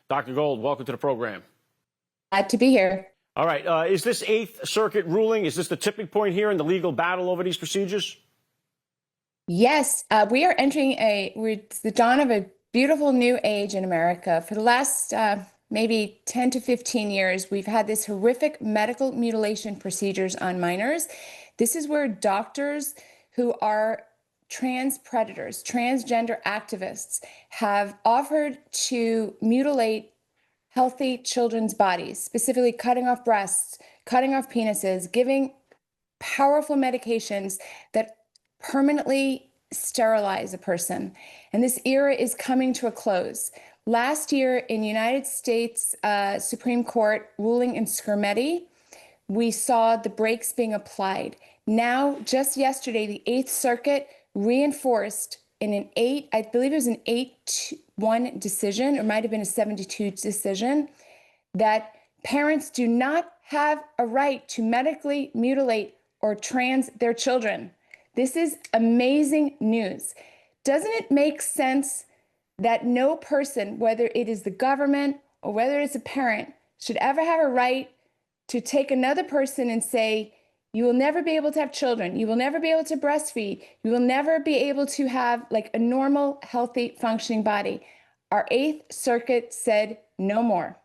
Dr. Gold, welcome to the program. Glad to be here. All right. Is this Eighth Circuit ruling, is this the tipping point here in the legal battle over these procedures? Yes, we are entering it's the dawn of a beautiful new age in America. For the last maybe 10 to 15 years, we've had this horrific medical mutilation procedures on minors. This is where doctors who are trans predators, transgender activists, have offered to mutilate healthy children's bodies, specifically cutting off breasts, cutting off penises, giving powerful medications that permanently sterilize a person. And this era is coming to a close. Last year in United States Supreme Court ruling in Scrimeti, we saw the brakes being applied. Now, just yesterday, the Eighth Circuit reinforced in I believe it was an 8-1 decision, or might have been a 7-2 decision, that parents do not have a right to medically mutilate or trans their children. This is amazing news. Doesn't it make sense that no person, whether it is the government or whether it's a parent, should ever have a right to take another person and say, you will never be able to have children. You will never be able to breastfeed. You will never be able to have like a normal, healthy, functioning body. Our Eighth Circuit said no more.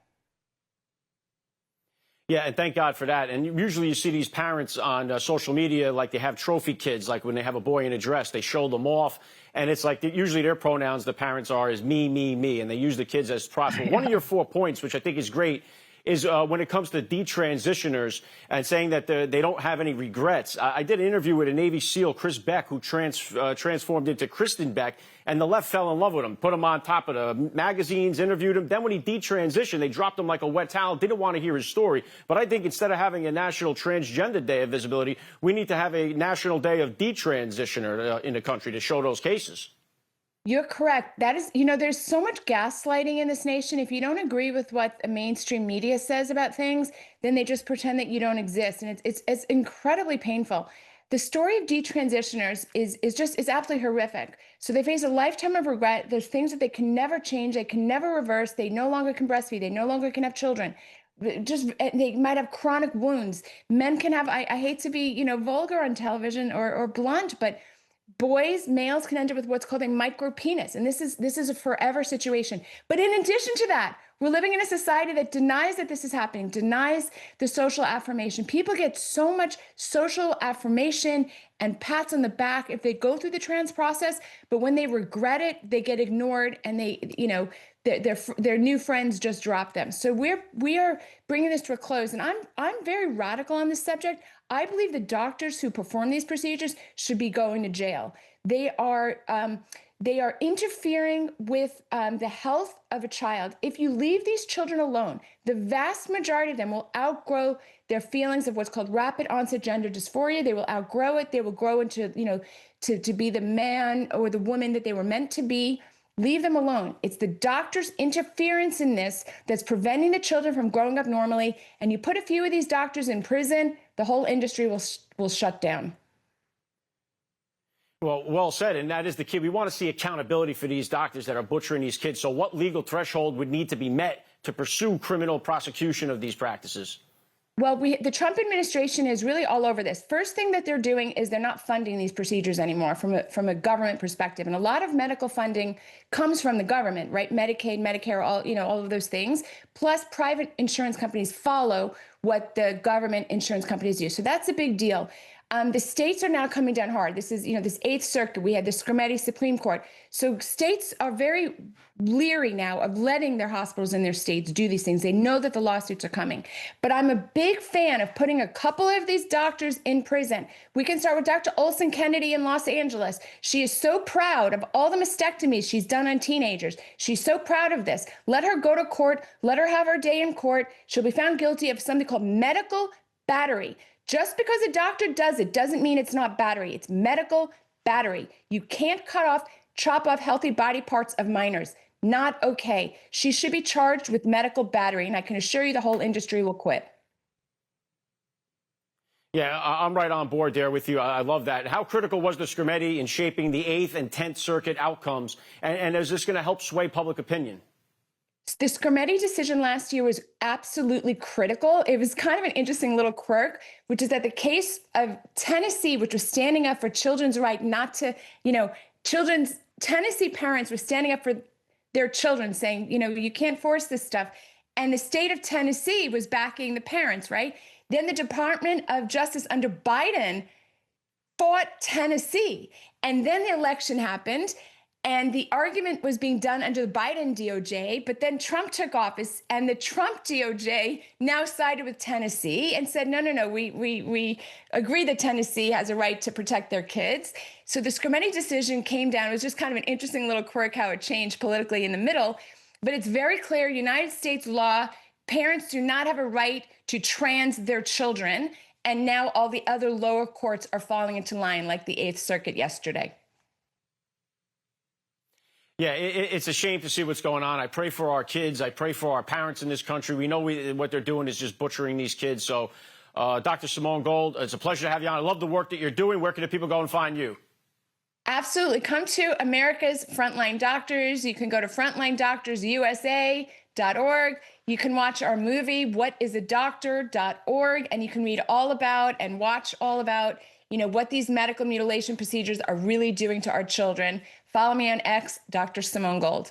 Yeah, and thank God for that. And usually you see these parents on social media, like they have trophy kids, like when they have a boy in a dress, they show them off. And it's like usually their pronouns, the parents are, is me, me, me. And they use the kids as props. But one of your 4 points, which I think is great, is when it comes to detransitioners and saying that they don't have any regrets. I did an interview with a Navy SEAL, Chris Beck, who transformed into Kristen Beck, and the left fell in love with him, put him on top of the magazines, interviewed him. Then when he detransitioned, they dropped him like a wet towel, didn't want to hear his story. But I think instead of having a National Transgender Day of Visibility, we need to have a National Day of Detransitioner in the country to show those cases. You're correct. That is, there's so much gaslighting in this nation. If you don't agree with what the mainstream media says about things, then they just pretend that you don't exist. And it's incredibly painful. The story of detransitioners is absolutely horrific. So they face a lifetime of regret. There's things that they can never change. They can never reverse. They no longer can breastfeed. They no longer can have children. They might have chronic wounds. Men can have, I hate to be, vulgar on television or blunt, but males can end up with what's called a micropenis. And this is a forever situation. But in addition to that, we're living in a society that denies that this is happening, denies the social affirmation. People get so much social affirmation and pats on the back if they go through the trans process, but when they regret it, they get ignored and their new friends just drop them. So we are bringing this to a close, and I'm very radical on this subject. I believe the doctors who perform these procedures should be going to jail. They are interfering with the health of a child. If you leave these children alone, the vast majority of them will outgrow their feelings of what's called rapid onset gender dysphoria. They will outgrow it. They will grow into, to be the man or the woman that they were meant to be. Leave them alone. It's the doctor's interference in this that's preventing the children from growing up normally. And you put a few of these doctors in prison, the whole industry will shut down. Well said, and that is the key. We want to see accountability for these doctors that are butchering these kids. So what legal threshold would need to be met to pursue criminal prosecution of these practices? Well, the Trump administration is really all over this. First thing that they're doing is they're not funding these procedures anymore from a government perspective. And a lot of medical funding comes from the government, right? Medicaid, Medicare, all of those things. Plus, private insurance companies follow what the government insurance companies do. So that's a big deal. The states are now coming down hard. This is, this Eighth Circuit. We had the Scrimeti Supreme Court. So states are very leery now of letting their hospitals in their states do these things. They know that the lawsuits are coming. But I'm a big fan of putting a couple of these doctors in prison. We can start with Dr. Olson Kennedy in Los Angeles. She is so proud of all the mastectomies she's done on teenagers. She's so proud of this. Let her go to court. Let her have her day in court. She'll be found guilty of something called medical battery. Just because a doctor does it doesn't mean it's not battery. It's medical battery. You can't chop off healthy body parts of minors. Not okay. She should be charged with medical battery, and I can assure you the whole industry will quit. Yeah, I'm right on board there with you. I love that. How critical was the Scrimeti in shaping the 8th and 10th Circuit outcomes? And is this going to help sway public opinion? The Scrimetti decision last year was absolutely critical. It was kind of an interesting little quirk, which is that the case of Tennessee, which was standing up for children's right not to, children's Tennessee parents were standing up for their children, saying, you can't force this stuff. And the state of Tennessee was backing the parents, right? Then the Department of Justice under Biden fought Tennessee. And then the election happened. And the argument was being done under the Biden DOJ, but then Trump took office, and the Trump DOJ now sided with Tennessee and said, no, we agree that Tennessee has a right to protect their kids. So the Scrimetti decision came down. It was just kind of an interesting little quirk how it changed politically in the middle. But it's very clear, United States law, parents do not have a right to trans their children. And now all the other lower courts are falling into line, like the Eighth Circuit yesterday. Yeah, it's a shame to see what's going on. I pray for our kids. I pray for our parents in this country. We know what they're doing is just butchering these kids. So, Dr. Simone Gold, it's a pleasure to have you on. I love the work that you're doing. Where can the people go and find you? Absolutely. Come to America's Frontline Doctors. You can go to frontlinedoctorsusa.org. You can watch our movie, whatisadoctor.org, and you can read all about and watch all about, what these medical mutilation procedures are really doing to our children. Follow me on X, Dr. Simone Gold.